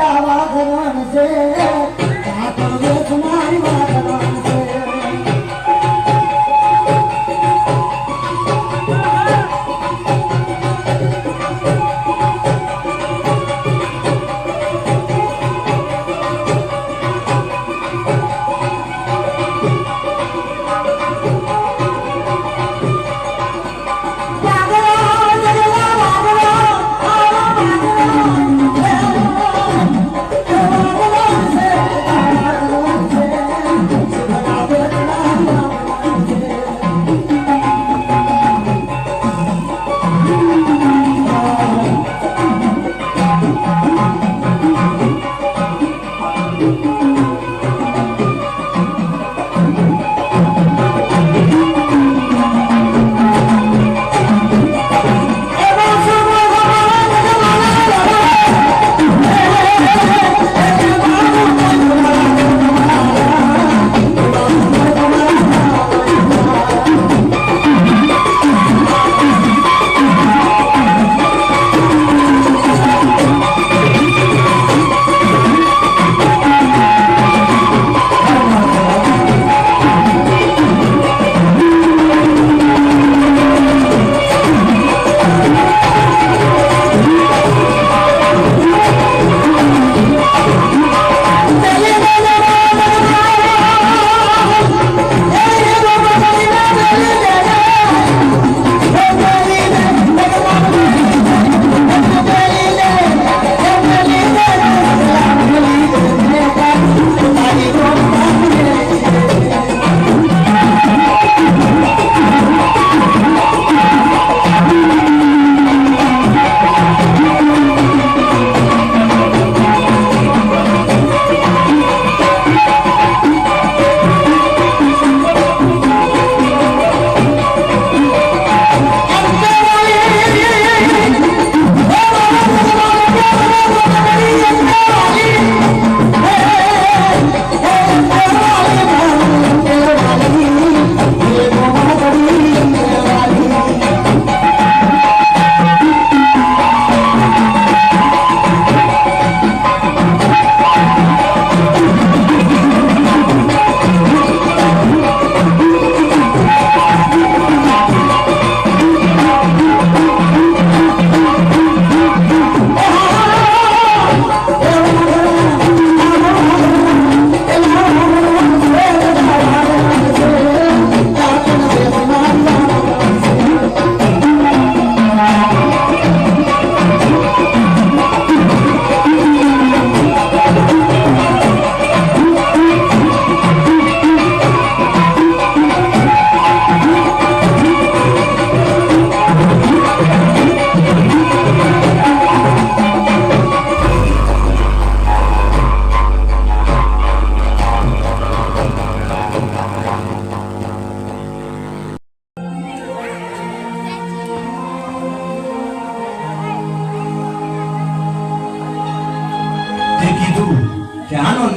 દાવા કરવાનું છે કાકા વેચ મારી વાત કરવાનું છે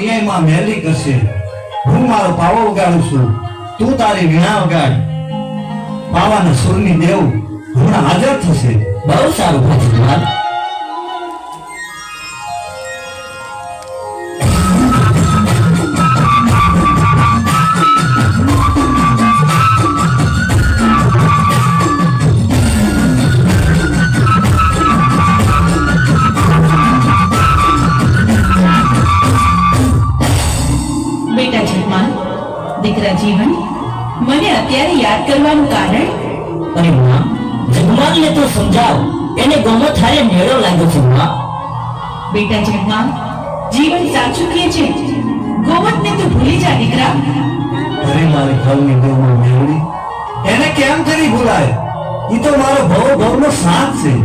ન્યાયમાં મેલી કરશે હું મારો પાવો ઉગાડું છું તું તારી વીણા વગાડ પાવાના સુરની દેવ હમણાં હાજર થશે બહુ સારું ભગવાન દીકરા જીવન મને અત્યારે યાદ કરવાનું કારણ અરે માં જગમાનને તો સમજાવ એને ગમો થારે મેળો લાગ્યો છે માં બેટા જગમાન જીવન સાચું કહે છે ગોવતને તો ભૂલી જા દીકરા અરે મારી ઘરની દેવમાં મેળવી એને કેમ કરી ભૂલાય ઈ તો મારો ભવનો સાથ છે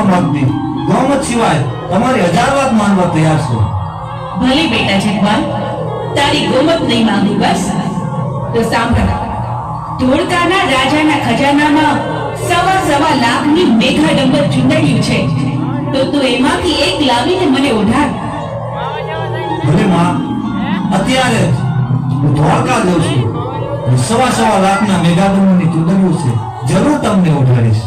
ન માગતી. ગૌમત સિવાય તમારી 1000 વાત માનવા તૈયાર છું. ભલે બેટા જગવાન, તારી ગોમત નહીં માંગુ બસ. તો સાંભળ, ધોળકાના રાજાના ખજાનામાં સવા લાખની મેઘાડંબર ચૂંદડીયું છે. તો તું એમાંથી એક લાવીને મને ઓઢાડ. ભલે માં, અત્યારે જ હું દ્વારકા જઉં છું. સવા લાખના મેઘાડંબરની ચૂંદડીઓ છે, જરૂર તમને ઓઢાડીશ.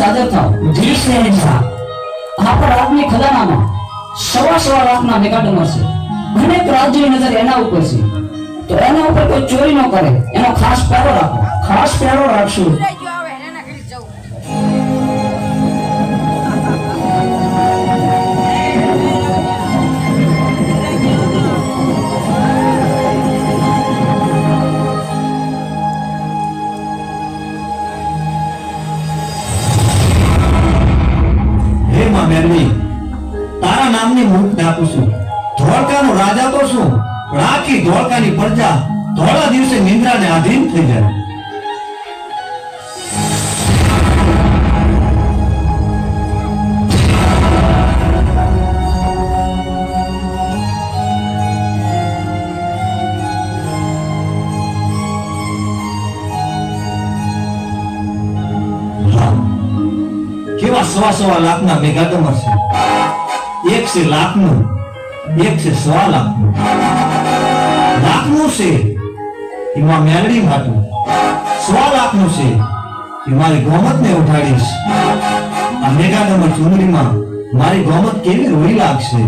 હાજર થાવ. જી શહેનશાહ, આપણા રાજની ખજાનામાં સવા લાખના મેઘાડંબર છે. અનેક રાજ્યોની નજર એના ઉપર છે. તો એના ઉપર કોઈ ચોરી ન કરે એનો ખાસ પહેરો રાખો. ખાસ પહેરો રાખશું. તારા નામની મુક્ત આપું છું. ધોળકાનો રાજા તો શું, પણ આખી ધોળકાની પ્રજા ધોળા દિવસે નિંદ્રાને આધીન થઈ જાય. કેવા સવા લાખના મેઘાડંબર છે. એક છે લાખનું, એક છે 1.25 લાખનું. લાખનું છે એમાં મેલડી માટું, 1.25 લાખનું છે એ મારી ગોમતને ઉઠાડીશ. આ મેઘાડંબર ચૂંદડીમાં મારી ગોમત કેવી રોઈ લાગશે.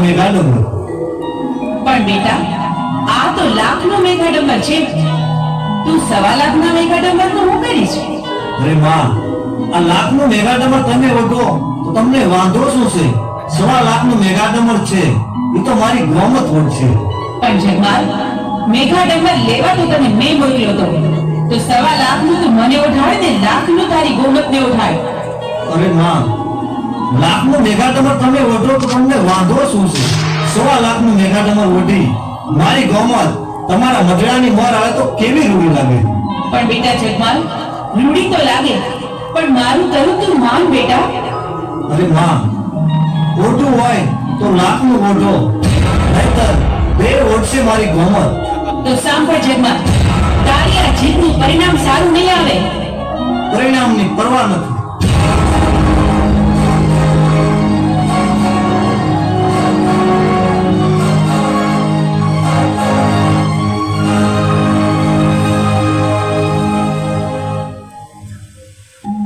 મેઘાડંબર પણ બેટા, આ તો લાખનો મેઘાડંબર છે. તું 1.25 લાખના મેઘાડંબર નું શું કરીશ? અરે માં, આ લાખનું મેગા ડમર તમે ઓઢો તો તમને વાંધો શું છે? 1.25 લાખનું મેગા ડમર છે, એ તો મારી ગોમત ઓઢશે. પણ જગમાલ, મેઘા ડમર લેવા તો તને મેં મોકલ્યો તો 1.25 લાખનું તો મને ઓઢાય ને લાખનું તારી ગોમતને ઓઢાય. અરે માં, લાખનું મેગા ડમર તમે ઓઢો તો તમને વાંધો શું છે? 1.25 લાખનું મેગા ડમર ઓઢી મારી ગોમત તમારા મઢડાની મોર આવે તો કેવી રૂડી લાગે? પણ બેટા જગમાલ, રૂડી તો લાગે, પણ મારું કરું તું માન બેટા. અરે માં, ઓઢું હોય તો લાખનું ઓઢો, નહીંતર બે ઓઢશે મારી ગોમત. તો સાંભળ જગમાલ, તારી આ જીતનું પરિણામ સારું નહીં આવે. પરિણામની પરવા નથી.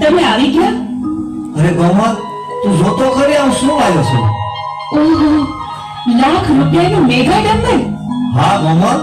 તમે આવી ગયા? અરે ગોમત, તું જોતો ખરી આમ શું આવ્યો છે? ઓહો, લાખ રૂપિયાનું મેઘા ડમ્બર. હા ગોમત,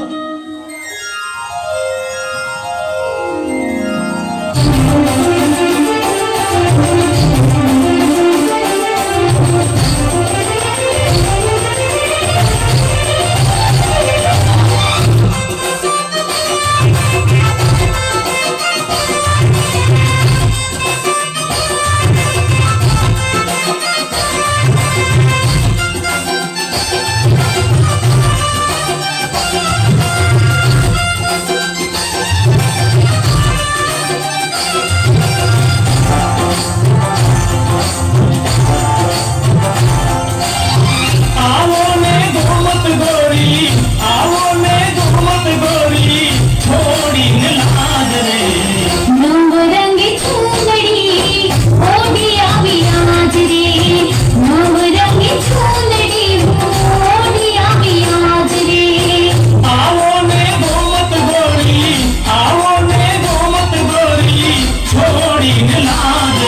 નવરંગી ચૂંદડી ઓઢી આવી આજ રે, નવરંગી ચૂંદડી ઓઢી આવી આજ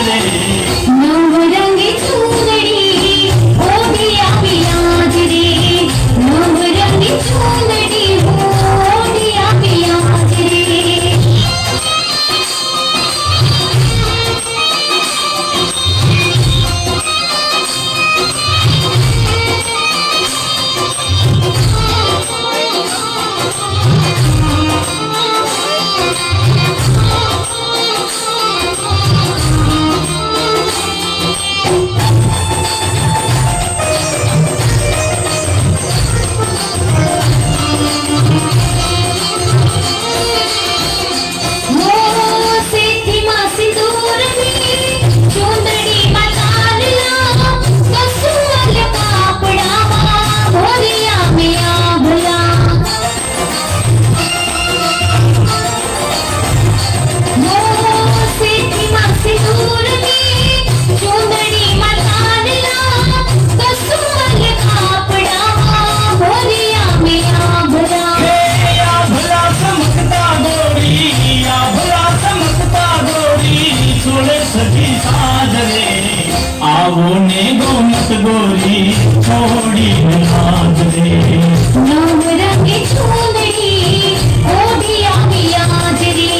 રે. નવરંગી ચૂંદડી ઓઢી આવી આજ રે, નવરંગી ચૂંદડી ઓઢી આવી આજ રે. સેઠીમાં સિંદૂરની ચૂંદડીમાં લાલલા, કસુમલ કાપડામાં ભર્યા મેં આભલા. સેઠીમાં સિંદૂરની ચૂંદડીમાં લાલલા, કસુમલ કાપડામાં ભર્યા મેં આભલા. આવો ને ગોમત ગોરી છોડી નાદ રે. નવરંગી ચૂંદડી ઓઢી આવી આજ રે.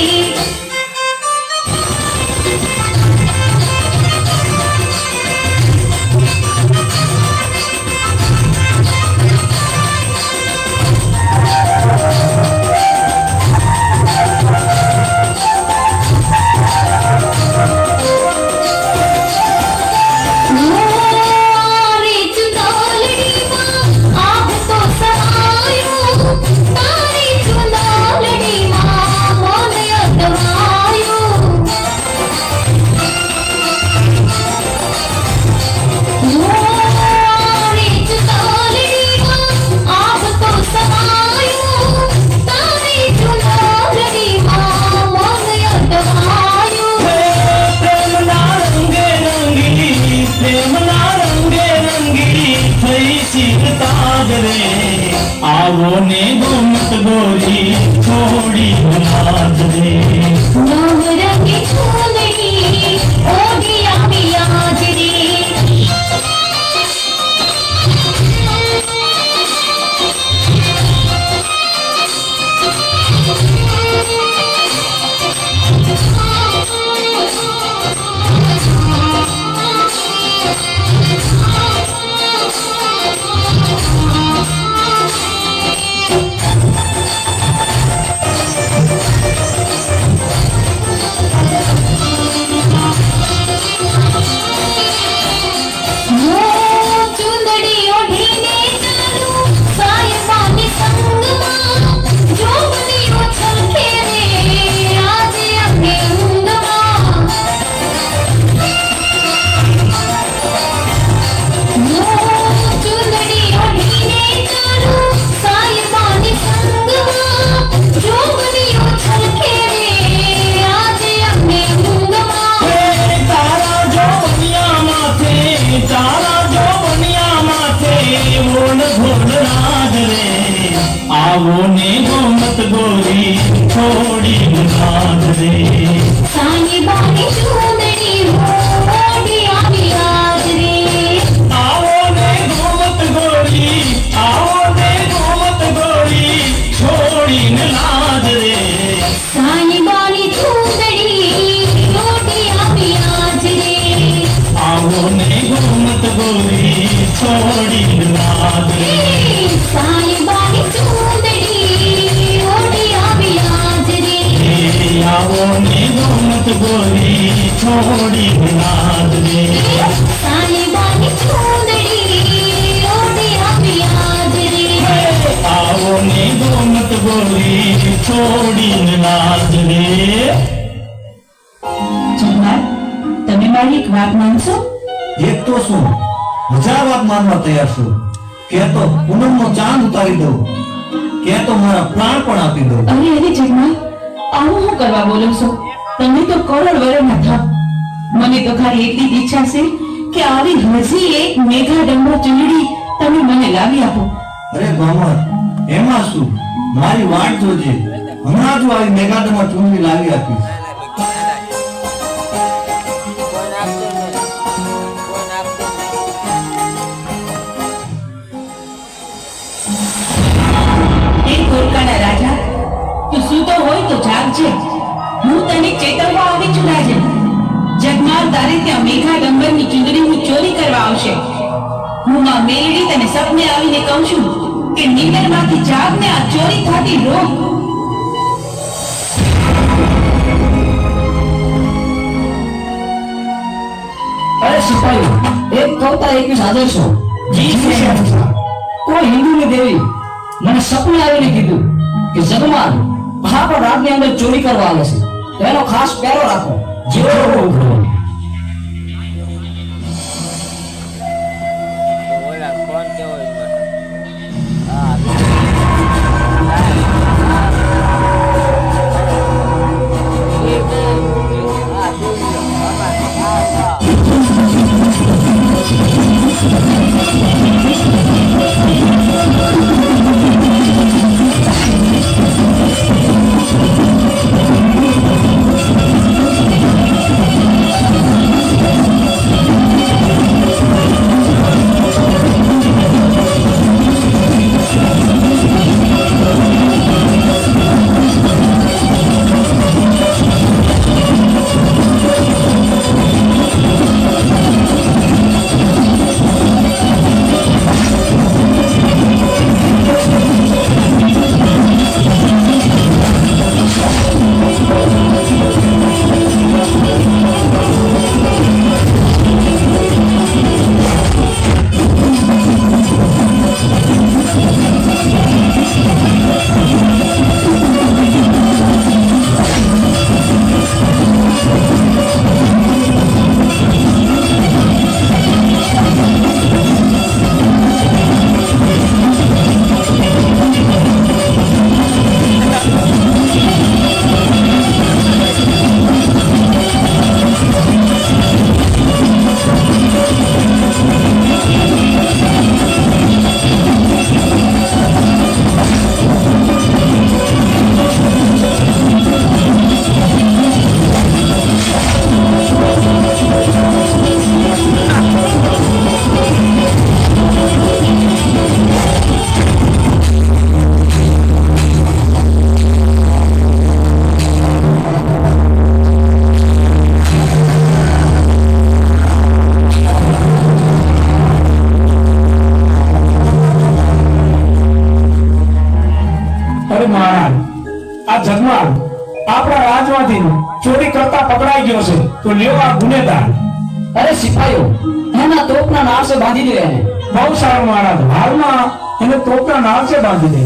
રે ચુંદડીમાં આભ તો સમાયું, તારી ચુંદડીમાં મન અટવાયું. રે ચુંદડીમાં આભ તો સમાયું, તારી ચુંદડીમાં મન અટવાયું. પ્રેમના રંગે રંગી, પ્રેમના રંગે રંગી થઈ સીરતા જ રે. આવો ને ગોમત ગોરી છોડી નાદ રે. નવરંગી ચૂંદડી ઓઢી આવી આજ રે. આવો ને ગોમત ગોરી છોડી નાદ રે સાની બાની ચૂંદડી ઓઢી આવી આજ રે આવો ને ગોમત ગોરી છોડીને નાદ રે સાની બાની ચૂંદડી ઓઢી આવી આજ રે આવો ને ગોમત ગોરી છોડીને નાદ રે સાની બાની ચૂંદડી ઓઢી આવી આજ રે આવો ને ગોમત ગોરી છોડીને નાદ રે સાની બાની ચૂંદડી ઓઢી આવી આજ રે આવો ને ગોમત ગોરી છોડીને નાદ રે જગમાલ, તમે મારી એક વાત માનશો? એક તો શું 1000 વાત માનવા તૈયાર છું. કે તો પૂનમનો ચાંદ ઉતારી દઉં, કે તો મારા પ્રાણ પણ આપી દઉં. અરે અરે જગમાલ, આવું હું કરવા બોલો છો? તમે તો કરોડ વરના થાવ. મને તો ખાલી એટલી જ ઈચ્છા છે કે આવી હજી એક મેઘા ડંબર ચૂંદડી તમે મને લાવી આપો. અરે બામણ, એમાં શું, મારી વાટ જોજે. હમણાં જ આવી મેઘાડમાં ચૂંટણી લાવી આપીશ. એ ધોળકાના રાજા, તું સૂતો હોય તો જાગજે. હું તને ચેતવવા આવી છું રાજન. જગમાલ તારે ત્યાં મેઘા ડંબરની ચૂંદડીની ચોરી કરવા આવશે. હું માં મેલડી તને સપને આવીને કહું છું કે નીંદરમાંથી જાગને આ ચોરી થતી રોક. અરે સિપાહીઓ, એક કવતા 21 આદેશો. જી શહેનશાહ. કોઈ હિન્દુની દેવી મને સપને આવીને કીધું કે જગમાલ આપણા રાજની અંદર ચોરી કરવા આવે છે, તો એનો ખાસ પહેરો રાખો. જેવો હુકમ. આ જગમાલ આપણા રાજમાંથી ચોરી કરતા પકડાઈ ગયો છે, તો લ્યો આ ગુનેગાર. અરે સિપાહીઓ, એના તોપના નાળસે બાંધી દો એને. બહુ સારું મહારાજ, હાલમાં એને તોપના નાળસે બાંધી દે.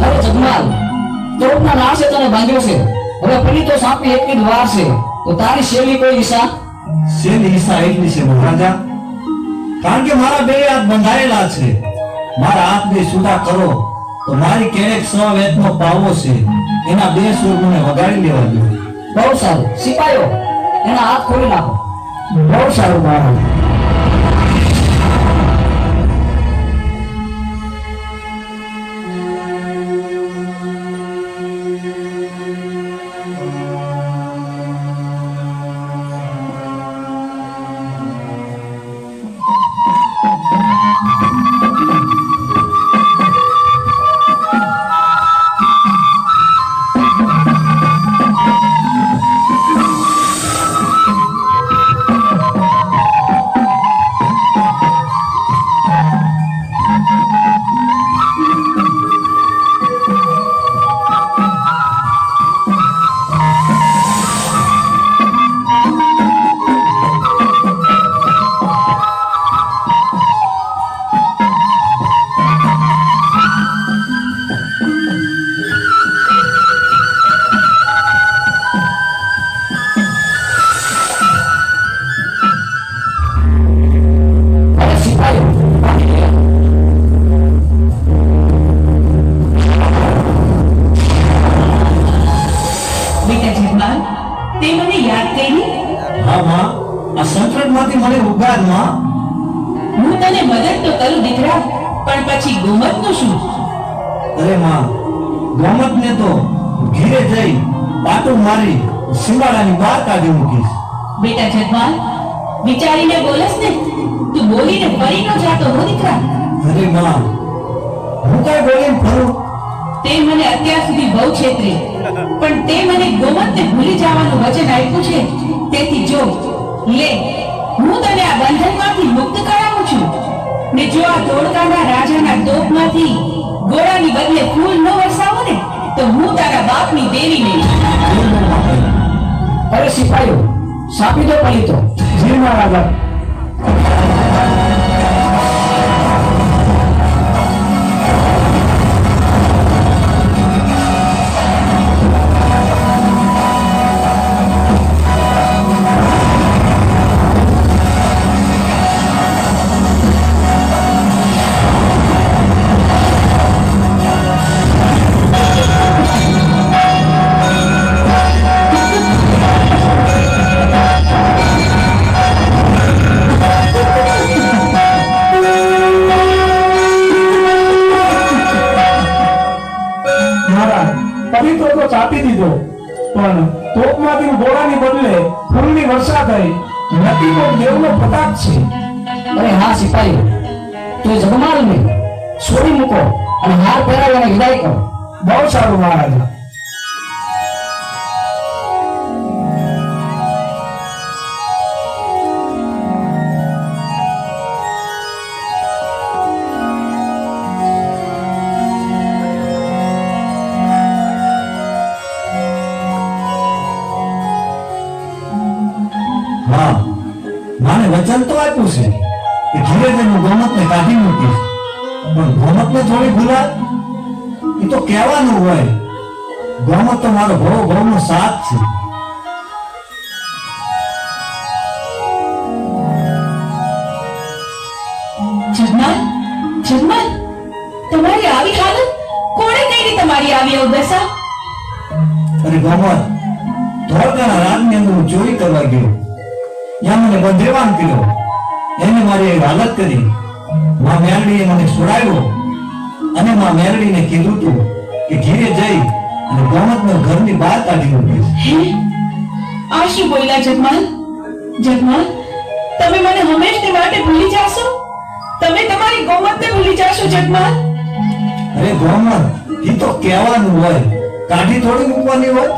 અરે જગમાલ, તોપના નાશે તને બાંધ્યો છે. હવે પેલી તો સાપી એકની જ વાર છે. તો તારી શેલી કોઈ ઈશા? શેની ઈચ્છા એટલી છે મહારાજા, કારણ કે મારા બે હાથ બંધાયેલા છે. મારા હાથ બે છૂટા કરો તો મારી કેરેક 100 વેતનો પાવો છે, એના 2 સૂર મને વગાડી લેવા દો. બહુ સારું. સિપાઈઓ, એના હાથ ખોલી નાખો. બહુ સારું મહારાજ. અરે સિપાઈઓ, બેટા જગમાલ, તે મને યાદ કરી? હા માં, આ સંકટમાંથી મને ઉગાર માં. હું તને મદદ તો કરું દીકરા, પણ પછી ગોમતનું શું? અરે માં, ગોમતને તો ઘીરે જઈ પાટું મારી સિંગાડાની બહાર કાઢી મૂકીશ. બેટા જગમાલ, વિચારીને બોલસ ને, તું બોલીને ફરી ન જાતો હો દીકરા. અરે માં, હું કઈ બોલીને ફરું? તે મને અત્યાર સુધી બહુ છેતરી, પણ તે મને ગોમતને ભૂલી જવાનું વચન આપ્યું છે. તેથી જો લે, હું તને આ બંધનમાંથી મુક્ત કરાવું છું. ને જો આ ધોળકાના રાજાના તોપમાંથી ગોળાની બદલે ફૂલ ન વરસાવો ને, તો હું તારા બાપની દેવી નહીં. અરે સિપાઈઓ, સાપી દો પડી તો. જી મહારાજા. મહારાજ, પવિત્રો તો ચાપી દીધો, પણ તોપમાંથી ગોળાની બદલે ફૂલની વર્ષા થઈ. નક્કી તો દેવનો પ્રતાપ છે. અરે હા સિપાઈઓ, તો એ જગમાલને છોડી મૂકો અને હાર પહેરાવી અને વિદાય કરો. બહુ સારું મહારાજા. હા, માને વચન તો આપ્યું છે કે ઘીરે જઈને હું ગોમતને કાઢી મૂકીશ, પણ ગોમતને થોડી ભૂલાય? એ તો કહેવાનું હોય. ગોમત તો મારો ભવનો સાથ છે. જગમાલ, જગમાલ, તમારી આવી હાલત કોણે કરી? તમારી આવી અવદશા? અને ગોમત ધોળકાના રાજની અંદર હું ચોરી કરવા ગયો, ત્યાં મને બંધેવાન કર્યો. એને મારી એક હાલત કરી. માં મેરડીએ મને છોડાવ્યો અને માં મેરડીને કીધું તું કે ઘીરે જઈ અને ગોમતને ઘરની બહાર કાઢી મૂકીશ. હે? આ શું બોલ્યા જગમાલ? જગમાલ, તમે મને હંમેશને માટે ભૂલી જાશો? તમે તમારી ગોમતને ભૂલી જાશો જગમાલ? અરે ગોમત એ તો કહેવાનું હોય, કાઢી થોડી મૂકવાની હોય.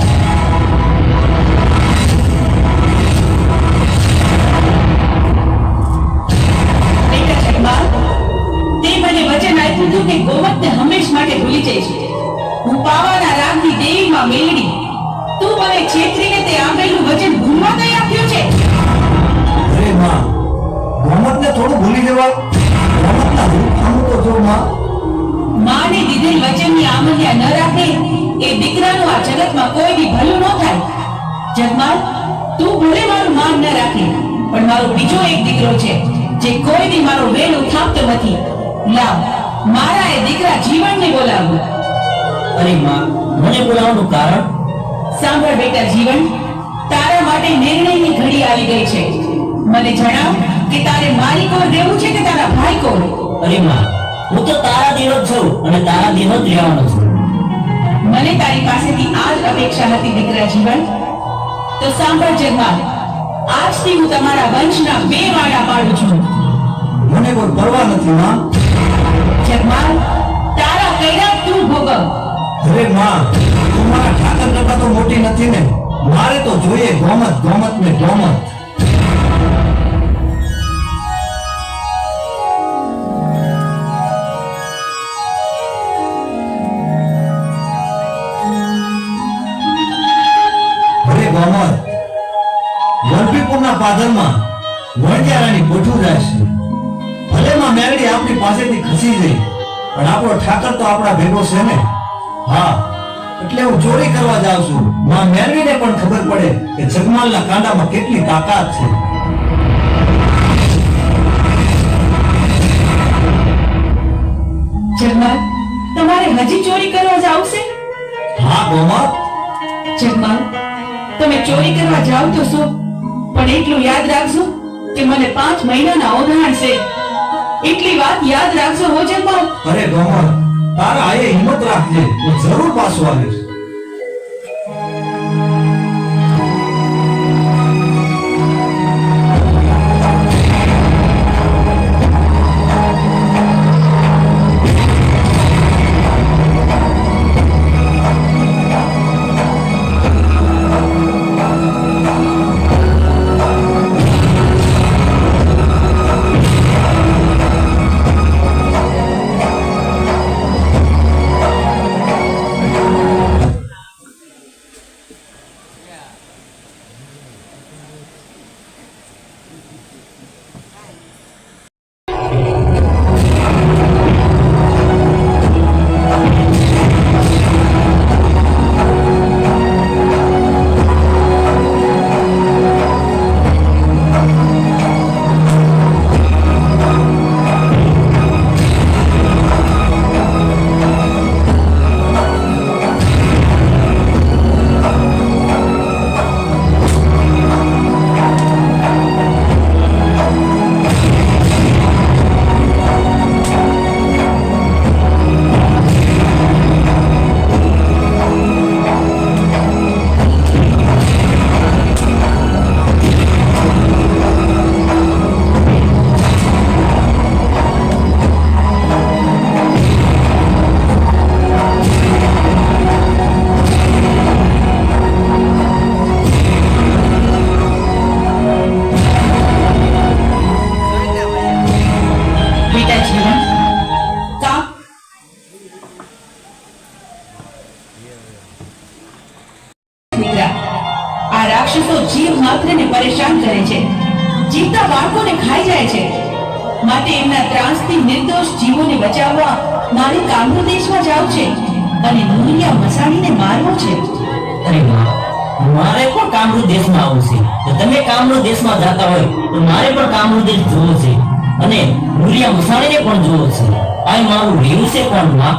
બેટા જગમાલ, તે મને વચન આપ્યું હતું કે ગોમતને હંમેશ માટે ભૂલી જઈશ. હું પાવાના રાગની દેવીમાં મેલડી. તું મને છેતરીને તે આપેલું વચન ભૂલવા તૈયાર થયો છે? અરે માં, ગોમતને થોડું ભૂલી જવાય. ગોમતના રૂપખાનું તો જો માં. માને દીધેલ વચનની આમલ્યા ન રાખે એ દીકરાનું આ જગતમાં કોઈ બી ભલું ન થાય. જગમાલ, તું ભલે મારું માન ન રાખે, પણ મારો બીજો એક દીકરો છે જે કોઈ દી મારો વેલ ઉઠાવતો નથી. લાવ, મારા એ દીકરા જીવનને બોલાવું. અરે માં, મને બોલાવવાનું કારણ? સાંભળ બેટા જીવન, તારા માટે નિર્ણયની ઘડી આવી ગઈ છે. મને જણાવ કે તારે મારી કોલ રહેવું છે કે તારા ભાઈ કોલ? અરે માં, હું તો તારા દિન જ છું અને તારા દિન જ રહેવાનો છું. મને તારી પાસેથી આ જ અપેક્ષા હતી દીકરા જીવન. તો સાંભળ જગમાલ, આજથી હું તમારા વંશના 2 વાડા પાડું છું. મને કોઈ પરવા નથી માં. જગમાલ, તારા કૈરા તું ભોગવ. અરે માં, તું મારા ઠાકર કરતા તો મોટી નથી ને. મારે તો જોઈએ ગોમત, ગોમત ને ગોમત. અરે ગોમત, વલભીપુરના પાદરમાં વણજારાની કોઠું જાય છે. ભલે માં મેરડી આપણી પાસેથી ખસી ગઈ, પણ આપણો ઠાકર તો આપણા ભેગો છે ને. હા, એટલે હું ચોરી કરવા જાઉં છું. માં મેરડીને પણ ખબર પડે કે જગમાલના કાંડામાં કેટલી તાકાત છે. જગમાલ, તમારે હજી ચોરી કરવા જાવ છે? હા ગોમત, જગમાલ, તમે ચોરી કરવા જાવ તો શું, પણ એટલું યાદ રાખજો કે મને 5 મહિનાના ઓધાણ છે. એટલી વાત યાદ રાખજો હો જગમાલ. અરે ગોમત, તારા આયે હિંમત રાખજે, હું જરૂર પાછો આવીશ. રાક્ષસો જીવ માત્રને પરેશાન કરે છે, જીવતા બાળકોને ખાઈ જાય છે. માટે એમના ત્રાસથી નિર્દોષ જીવોને બચાવવા મારે કામરૂ દેશમાં જાવું છે અને નુરિયા મસાણીને મારવો છે. અરે વાહ, મારે પણ કામરૂ દેશમાં આવવું છે. તો તમે કામરૂ દેશમાં જતા હોય તો મારે પણ કામરૂ દેશ જોવો છે અને નુરિયા મસાણીને પણ જોવો છે. આ મારું રહેવું છે પણ માં.